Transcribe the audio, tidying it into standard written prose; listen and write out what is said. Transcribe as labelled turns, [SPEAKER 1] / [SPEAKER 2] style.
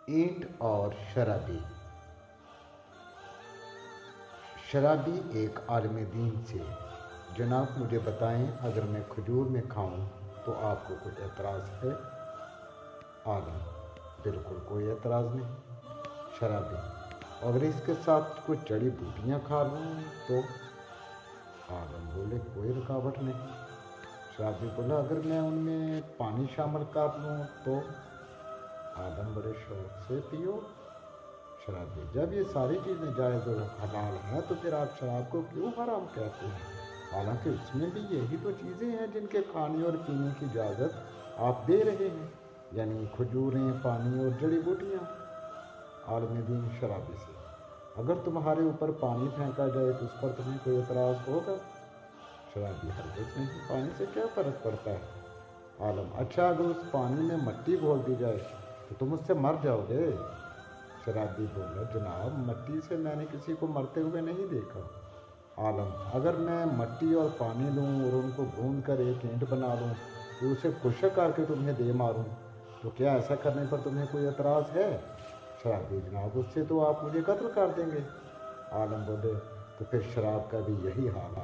[SPEAKER 1] اینٹ اور شرابی۔ شرابی ایک عالم دین سے: جناب مجھے بتائیں اگر میں کھجور میں کھاؤں تو آپ کو کچھ اعتراض ہے؟ عالم: بالکل کوئی اعتراض نہیں۔ شرابی: اگر اس کے ساتھ کچھ جڑی بوٹیاں کھا لوں تو؟ عالم بولے کوئی رکاوٹ نہیں۔ شرابی بولا اگر میں ان میں پانی شامل کر لوں تو؟ عالم بڑے شوق سے: پیو۔ شرابی: جب یہ ساری چیزیں جائز اور حلال ہیں تو پھر آپ شراب کو کیوں حرام کہتے ہیں؟ حالانکہ اس میں بھی یہی تو چیزیں ہیں جن کے کھانے اور پینے کی اجازت آپ دے رہے ہیں، یعنی کھجوریں، پانی اور جڑی بوٹیاں۔ عالم دین شرابی سے: اگر تمہارے اوپر پانی پھینکا جائے تو اس پر تمہیں کوئی اعتراض ہوگا؟ شرابی: ہرگز نہیں، پانی سے کیا فرق پڑتا ہے؟ عالم: اچھا اگر اس پانی میں مٹی گھول دی جائے تو تم اس سے مر جاؤ گے؟ شرابی بولا جناب مٹی سے میں نے کسی کو مرتے ہوئے نہیں دیکھا۔ عالم: اگر میں مٹی اور پانی لوں اور ان کو گوندھ کر ایک اینٹ بنا لوں تو اسے خشک کر کے تمہیں دے ماروں تو کیا ایسا کرنے پر تمہیں کوئی اعتراض ہے؟ شرابی: جناب اس سے تو آپ مجھے قتل کر دیں گے۔ عالم بولے تو پھر شراب کا بھی یہی حال ہے۔